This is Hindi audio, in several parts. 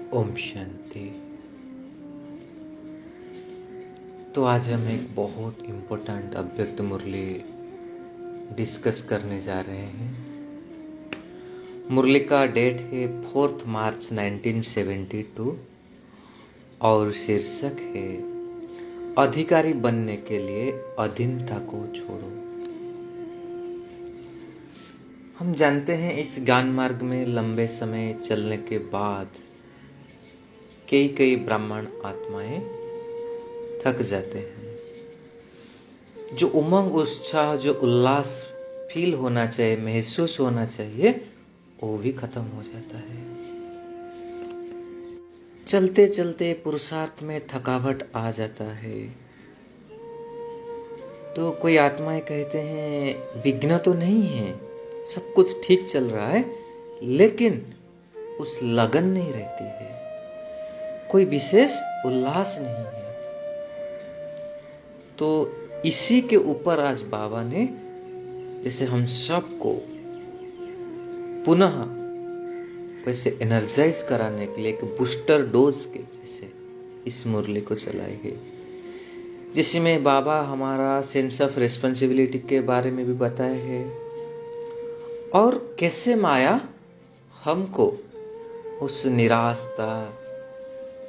ओम शांति। तो आज हम एक बहुत इम्पोर्टेंट अव्यक्त मुरली डिस्कस करने जा रहे हैं। मुरली का डेट है 4 मार्च 1972 और शीर्षक है अधिकारी बनने के लिए अधीनता को छोड़ो। हम जानते हैं इस ज्ञान मार्ग में लंबे समय चलने के बाद कई ब्राह्मण आत्माएं थक जाते हैं। जो उमंग, उत्साह, जो उल्लास फील होना चाहिए, महसूस होना चाहिए, वो भी खत्म हो जाता है। चलते चलते पुरुषार्थ में थकावट आ जाता है। तो कोई आत्माएं कहते हैं विघ्न तो नहीं है, सब कुछ ठीक चल रहा है, लेकिन उस लगन नहीं रहती है, कोई विशेष उल्लास नहीं है। तो इसी के ऊपर आज बाबा ने जैसे हम सबको पुनः वैसे एनर्जाइज कराने के लिए एक बूस्टर डोज के जैसे इस मुरली को चलाई है, जिसमें बाबा हमारा सेंस ऑफ रिस्पॉन्सिबिलिटी के बारे में भी बताए हैं और कैसे माया हमको उस निराशता,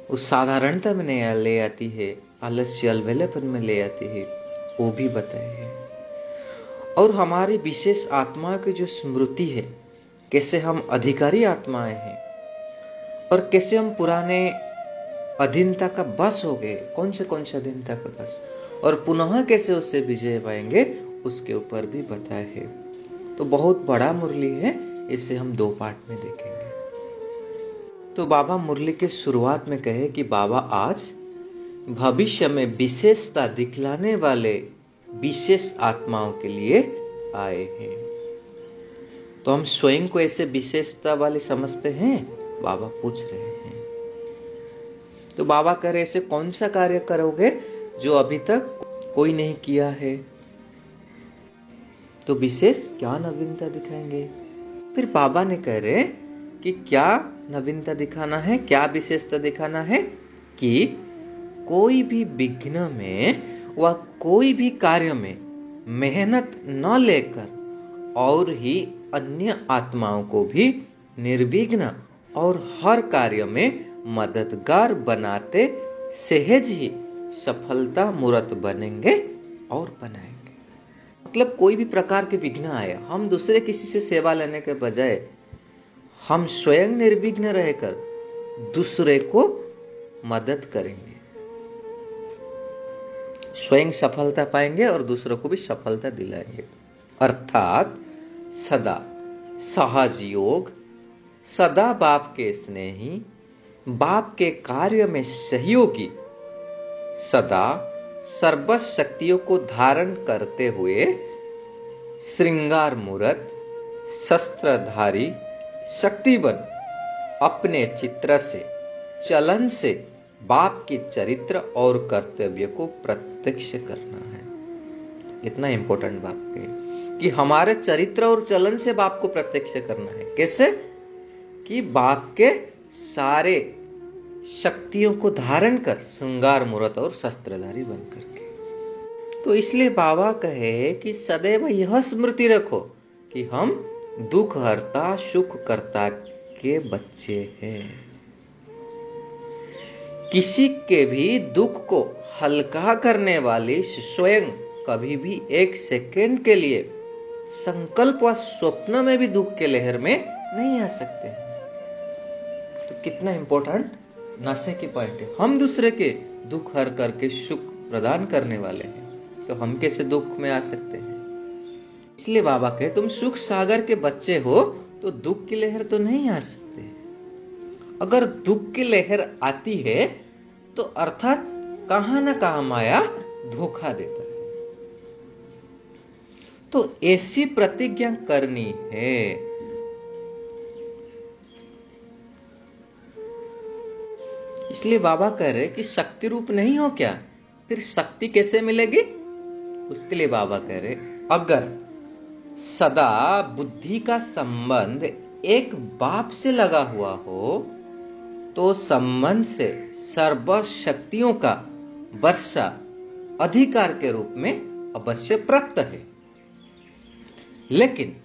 उस साधारणता में नहीं ले आती है, आलस्य अलबेलेपन में ले आती है, वो भी बताए हैं। और हमारी विशेष आत्मा की जो स्मृति है, कैसे हम अधिकारी आत्माएं हैं और कैसे हम पुराने अधीनता का बस हो गए, कौन से अधीनता का बस, और पुनः कैसे उससे विजय पाएंगे, उसके ऊपर भी बताए है। तो बहुत बड़ा मुरली है, इसे हम 2 पार्ट में देखेंगे। तो बाबा मुरली के शुरुआत में कहे कि बाबा आज भविष्य में विशेषता दिखलाने वाले विशेष आत्माओं के लिए आए हैं। तो हम स्वयं को ऐसे विशेषता वाले समझते हैं? बाबा पूछ रहे हैं। तो बाबा कह रहे ऐसे कौन सा कार्य करोगे जो अभी तक कोई नहीं किया है? तो विशेष क्या नवीनता दिखाएंगे? फिर बाबा ने कह रहे कि क्या नवीनता दिखाना है, क्या विशेषता दिखाना है कि कोई भी विघ्न में व कोई भी कार्य में मेहनत न लेकर और ही अन्य आत्माओं को भी निर्विघ्न और हर कार्य में मददगार बनाते सहज ही सफलता मूर्त बनेंगे और बनाएंगे। मतलब कोई भी प्रकार के विघ्न आए, हम दूसरे किसी से सेवा लेने के बजाय हम स्वयं निर्विघ्न रहकर दूसरे को मदद करेंगे, स्वयं सफलता पाएंगे और दूसरों को भी सफलता दिलाएंगे। अर्थात सदा सहज योग, सदा बाप के स्नेही, बाप के कार्य में सहयोगी, सदा सर्व शक्तियों को धारण करते हुए श्रृंगार मूर्त, शस्त्रधारी, शक्तिवन अपने चित्र से, चलन से बाप के चरित्र और कर्तव्य को प्रत्यक्ष करना है। इतना इंपॉर्टेंट बात है कि हमारे चरित्र और चलन से बाप को प्रत्यक्ष करना है। कैसे? कि बाप के सारे शक्तियों को धारण कर श्रृंगार मूर्त और शस्त्रधारी बन करके। तो इसलिए बाबा कहे कि सदैव यह स्मृति रखो कि हम दुख हरता सुख करता के बच्चे हैं। किसी के भी दुख को हल्का करने वाली स्वयं कभी भी 1 सेकेंड के लिए संकल्प व स्वप्न में भी दुख के लहर में नहीं आ सकते हैं। तो कितना इंपॉर्टेंट नशे की पॉइंट है। हम दूसरे के दुख हर करके सुख प्रदान करने वाले हैं, तो हम कैसे दुख में आ सकते हैं? इसलिए बाबा कहे तुम सुख सागर के बच्चे हो तो दुख की लहर तो नहीं आ सकते। अगर दुख की लहर आती है तो अर्थात कहां ना कहां माया धोखा देता है। तो ऐसी प्रतिज्ञा करनी है। इसलिए बाबा कह रहे कि शक्ति रूप नहीं हो क्या? फिर शक्ति कैसे मिलेगी? उसके लिए बाबा कह रहे अगर सदा बुद्धि का संबंध एक बाप से लगा हुआ हो तो संबंध से सर्व शक्तियों का वर्षा अधिकार के रूप में अवश्य प्राप्त है, लेकिन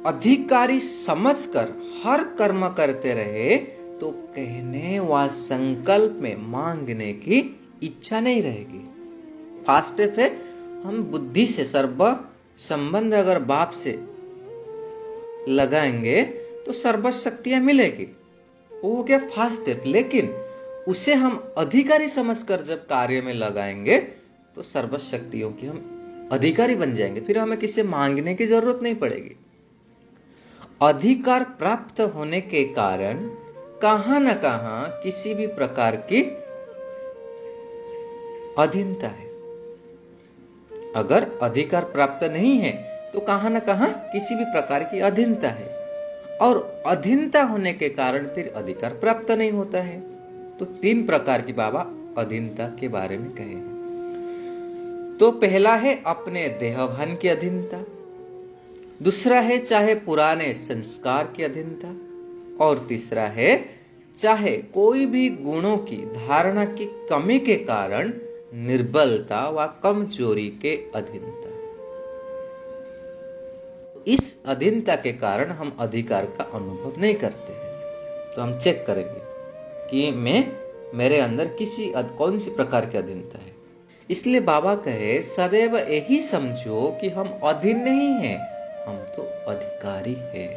अधिकारी समझकर हर कर्म करते रहे तो कहने व संकल्प में मांगने की इच्छा नहीं रहेगी। फर्स्ट स्टेप है, हम बुद्धि से सर्व संबंध अगर बाप से लगाएंगे तो सर्व शक्तियां मिलेगी, वो हो गया फर्स्ट स्टेप। लेकिन उसे हम अधिकारी समझकर जब कार्य में लगाएंगे तो सर्व शक्तियों की हम अधिकारी बन जाएंगे, फिर हमें किसी मांगने की जरूरत नहीं पड़ेगी। अधिकार प्राप्त होने के कारण कहां न कहां किसी भी प्रकार की अधीनता है। अगर अधिकार प्राप्त नहीं है तो कहां न कहां किसी भी प्रकार की अधीनता है, और अधीनता होने के कारण फिर अधिकार प्राप्त नहीं होता है। तो 3 प्रकार की बाबा अधीनता के बारे में कहे हैं। तो पहला है अपने देहभान की अधीनता, दूसरा है चाहे पुराने संस्कार की अधीनता, और तीसरा है चाहे कोई भी गुणों की धारणा की कमी के कारण निर्बलता व कमजोरी के अधीनता। इस अधीनता के कारण हम अधिकार का अनुभव नहीं करते हैं। तो हम चेक करेंगे कि मेरे अंदर कौन सी प्रकार की अधीनता है। इसलिए बाबा कहे सदैव यही समझो कि हम अधीन नहीं हैं, हम तो अधिकारी हैं।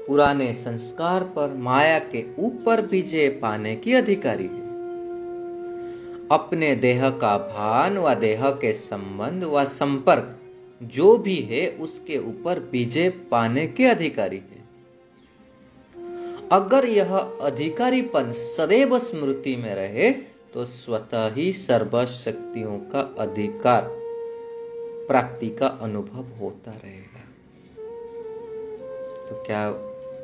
पुराने संस्कार पर माया के ऊपर विजय पाने की अधिकारी है। अपने देह का भान व देह के संबंध व संपर्क जो भी है उसके ऊपर विजय पाने के अधिकारी है। अगर यह अधिकारीपन सदैव स्मृति में रहे तो स्वतः ही सर्व शक्तियों का अधिकार प्राप्ति का अनुभव होता रहेगा। तो क्या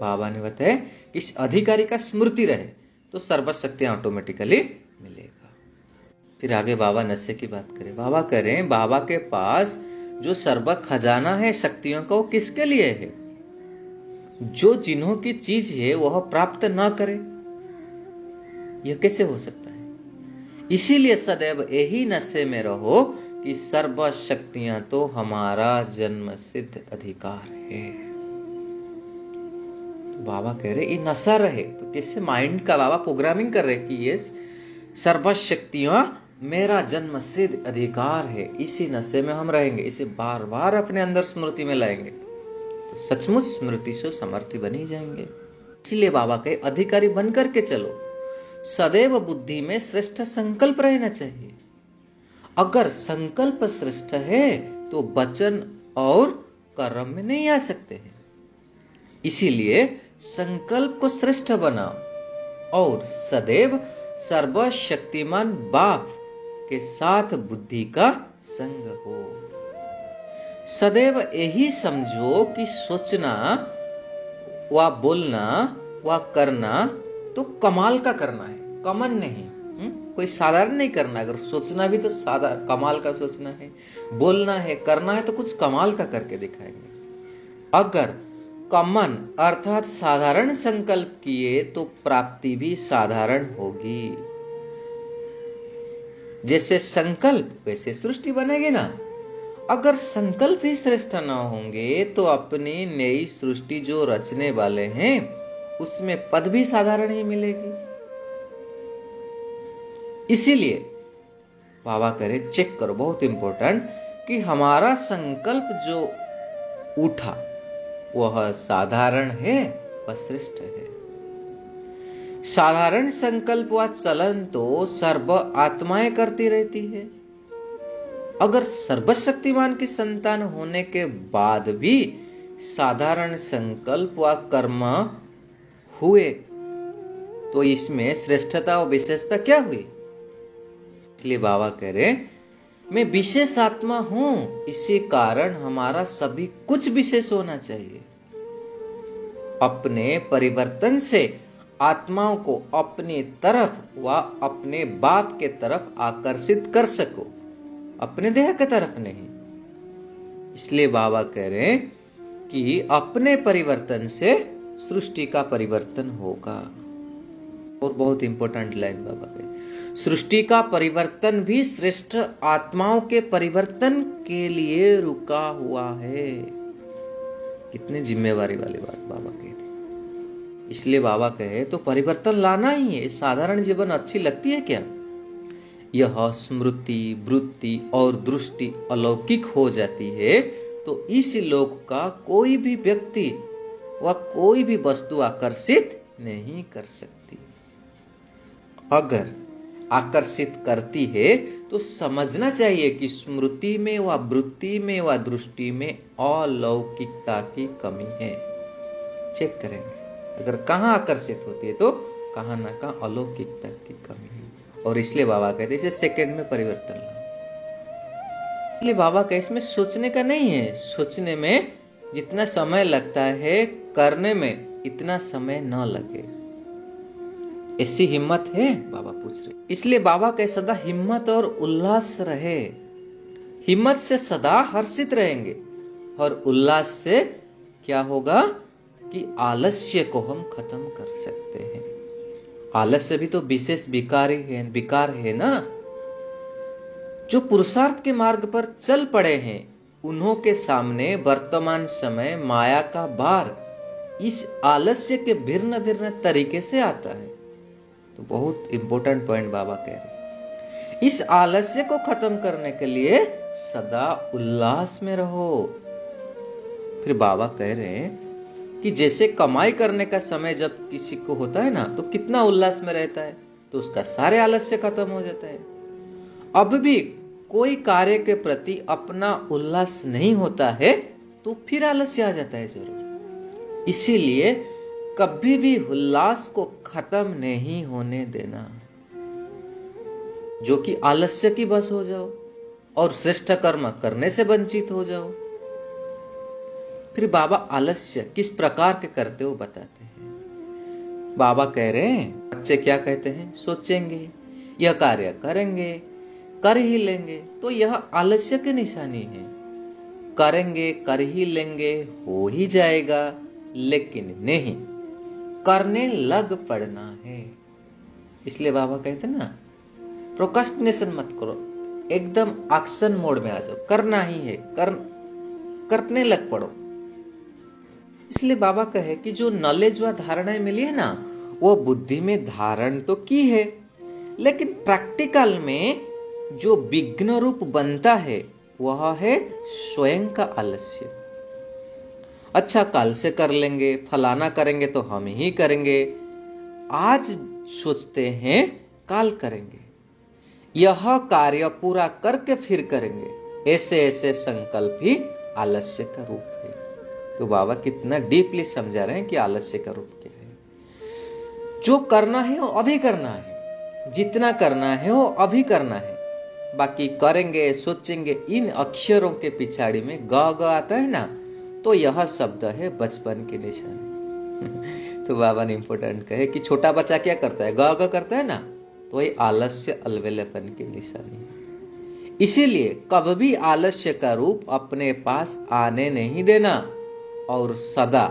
बाबा ने बताया, इस अधिकारी का स्मृति रहे तो सर्व शक्तियां ऑटोमेटिकली मिलेगा। फिर आगे बाबा नशे की बात करें। बाबा करें बाबा के पास जो सर्व खजाना है शक्तियों का, वो किसके लिए है? जो जिन्हों की चीज है वह प्राप्त ना करे, यह कैसे हो सकता है? इसीलिए सदैव यही नशे में रहो कि सर्व शक्तियां तो हमारा जन्म सिद्ध अधिकार है। तो बाबा कह रहे ये नशा रहे, तो कैसे माइंड का बाबा प्रोग्रामिंग कर रहे कि ये सर्व शक्तियां मेरा जन्म सिद्ध अधिकार है। इसी नशे में हम रहेंगे, इसे बार बार अपने अंदर स्मृति में लाएंगे तो सचमुच स्मृति से समर्थी बनी जाएंगे। इसलिए बाबा कहे अधिकारी बनकर के चलो, सदैव बुद्धि में श्रेष्ठ संकल्प रहना चाहिए। अगर संकल्प श्रेष्ठ है तो वचन और कर्म में नहीं आ सकते हैं। इसीलिए संकल्प को श्रेष्ठ बनाओ और सदैव सर्वशक्तिमान बाप के साथ बुद्धि का संग हो। सदैव यही समझो कि सोचना व बोलना व करना तो कमाल का करना है, कमन नहीं। कोई साधारण नहीं करना। अगर सोचना भी तो साधारण कमाल का सोचना है, बोलना है, करना है तो कुछ कमाल का करके दिखाएंगे। अगर कमन अर्थात साधारण संकल्प किए तो प्राप्ति भी साधारण होगी। जैसे संकल्प वैसे सृष्टि बनेगी ना। अगर संकल्प ही श्रेष्ठ न होंगे तो अपनी नई सृष्टि जो रचने वाले हैं उसमें पद भी साधारण ही मिलेगी। इसीलिए बाबा करे चेक करो, बहुत इंपॉर्टेंट, कि हमारा संकल्प जो उठा वह साधारण है व श्रेष्ठ है। साधारण संकल्प व चलन तो सर्व आत्माएं करती रहती है। अगर सर्वशक्तिमान की संतान होने के बाद भी साधारण संकल्प व कर्म हुए तो इसमें श्रेष्ठता और विशेषता क्या हुई? इसलिए बाबा कह रहे मैं विशेष आत्मा हूं, इसी कारण हमारा सभी कुछ विशेष होना चाहिए। अपने परिवर्तन से आत्माओं को अपनी तरफ व अपने बाप के तरफ आकर्षित कर सको, अपने देह की तरफ नहीं। इसलिए बाबा कह रहे हैं कि अपने परिवर्तन से सृष्टि का परिवर्तन होगा। और बहुत इंपॉर्टेंट लाइन बाबा के, सृष्टि का परिवर्तन भी श्रेष्ठ आत्माओं के परिवर्तन के लिए रुका हुआ है। कितनी जिम्मेवारी वाली बात बाबा कही थी। इसलिए बाबा कहे तो परिवर्तन लाना ही है। साधारण जीवन अच्छी लगती है क्या? यह स्मृति, वृत्ति और दृष्टि अलौकिक हो जाती है तो इस लोक का कोई भी व्यक्ति व कोई भी वस्तु आकर्षित नहीं कर सकती। अगर आकर्षित करती है तो समझना चाहिए कि स्मृति में व वृत्ति में व दृष्टि में अलौकिकता की कमी है। चेक करेंगे, अगर कहाँ आकर्षित होती है तो कहाँ ना कहाँ अलौकिकता की कमी है। और इसलिए बाबा कहते हैं इसे सेकंड में परिवर्तन लाओ। इसलिए बाबा कहते इसमें सोचने का नहीं है। सोचने में जितना समय लगता है, करने में इतना समय न लगे, ऐसी हिम्मत है? बाबा पूछ रहे। इसलिए बाबा कहे सदा हिम्मत और उल्लास रहे। हिम्मत से सदा हर्षित रहेंगे और उल्लास से क्या होगा कि आलस्य को हम खत्म कर सकते हैं। आलस्य भी तो विशेष विकार है ना। जो पुरुषार्थ के मार्ग पर चल पड़े हैं उन्हों के सामने वर्तमान समय माया का भार इस आलस्य के भिन्न भिन्न तरीके से आता है। तो बहुत इंपॉर्टेंट पॉइंट बाबा कह रहे, इस आलस्य को खत्म करने के लिए सदा उल्लास में रहो। फिर बाबा कह रहे हैं कि जैसे कमाई करने का समय जब किसी को होता है ना तो कितना उल्लास में रहता है, तो उसका सारे आलस्य खत्म हो जाता है। अब भी कोई कार्य के प्रति अपना उल्लास नहीं होता है तो फिर आलस्य आ जाता है जरूर। इसीलिए कभी भी उल्लास को खत्म नहीं होने देना, जो कि आलस्य की बस हो जाओ और श्रेष्ठ कर्म करने से वंचित हो जाओ। फिर बाबा आलस्य किस प्रकार के करते हो बताते हैं। बाबा कह रहे हैं बच्चे क्या कहते हैं, सोचेंगे, यह कार्य करेंगे, कर ही लेंगे, तो यह आलस्य की निशानी है। करेंगे, कर ही लेंगे, हो ही जाएगा, लेकिन नहीं, करने लग पड़ना है। इसलिए बाबा कहते हैं ना, प्रोक्रास्टिनेशन मत करो, एकदम एक्शन मोड में आ जाओ, करना ही है, करने लग पड़ो। इसलिए बाबा कहे कि जो नॉलेज व धारणाएं मिली है ना, वो बुद्धि में धारण तो की है, लेकिन प्रैक्टिकल में जो विघ्न रूप बनता है वह है स्वयं का आलस्य। अच्छा कल से कर लेंगे, फलाना करेंगे तो हम ही करेंगे, आज सोचते हैं कल करेंगे, यह कार्य पूरा करके फिर करेंगे, ऐसे ऐसे संकल्प ही आलस्य का रूप है। तो बाबा कितना डीपली समझा रहे हैं कि आलस्य का रूप क्या है। जो करना है वो अभी करना है, जितना करना है वो अभी करना है। बाकी करेंगे, सोचेंगे, इन अक्षरों के पिछाड़ी में ग आता है ना, तो यह शब्द है बचपन की निशानी। तो बाबा ने इंपोर्टेंट कहे कि छोटा बच्चा क्या करता है, ग करता है ना, तो ये आलस्य अलवेलेपन की निशानी है। इसीलिए कभी भी आलस्य का रूप अपने पास आने नहीं देना और सदा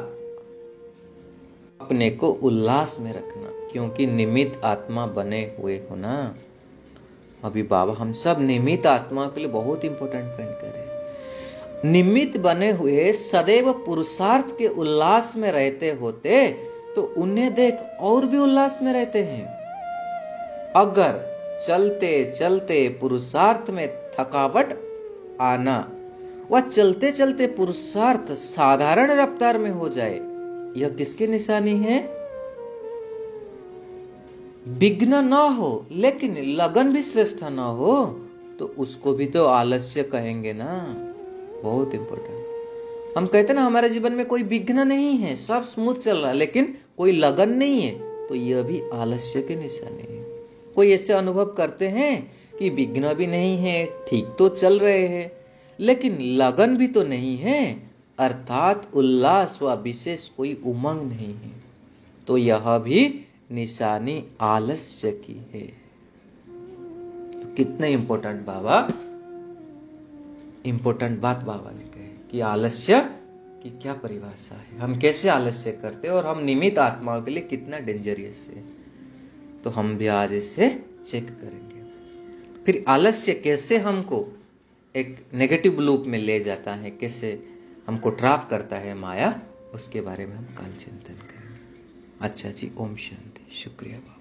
अपने को उल्लास में रखना, क्योंकि निमित्त आत्मा बने हुए हो ना। अभी बाबा हम सब निमित्त आत्मा के लिए बहुत इंपॉर्टेंट पॉइंट कर रहे हैं। निमित्त बने हुए सदैव पुरुषार्थ के उल्लास में रहते होते तो उन्हें देख और भी उल्लास में रहते हैं। अगर चलते चलते पुरुषार्थ में थकावट आना व चलते चलते पुरुषार्थ साधारण रफ्तार में हो जाए, यह किसकी निशानी है? विघ्न न हो लेकिन लगन भी श्रेष्ठ न हो तो उसको भी तो आलस्य कहेंगे ना। बहुत इंपॉर्टेंट। हम कहते ना हमारे जीवन में कोई विघ्न नहीं है, सब स्मूथ चल रहा है, लेकिन कोई लगन नहीं है, तो यह भी आलस्य की निशानी है। कोई ऐसे अनुभव करते हैं कि विघ्न भी नहीं है, ठीक तो चल रहे हैं, लेकिन लगन भी तो नहीं है, अर्थात उल्लास व विशेष कोई उमंग नहीं है, तो यह भी निशानी आलस्य की है। तो कितने इंपॉर्टेंट बात बाबा ने कहे कि आलस्य की क्या परिभाषा है, हम कैसे आलस्य करते हैं और हम निमित्त आत्माओं के लिए कितना डेंजरियस है। तो हम भी आज इसे चेक करेंगे। फिर आलस्य कैसे हमको एक नेगेटिव लूप में ले जाता है, कैसे हमको ट्रैप करता है माया, उसके बारे में हम कल चिंतन करेंगे। अच्छा जी, ओम शांति। शुक्रिया बाबा।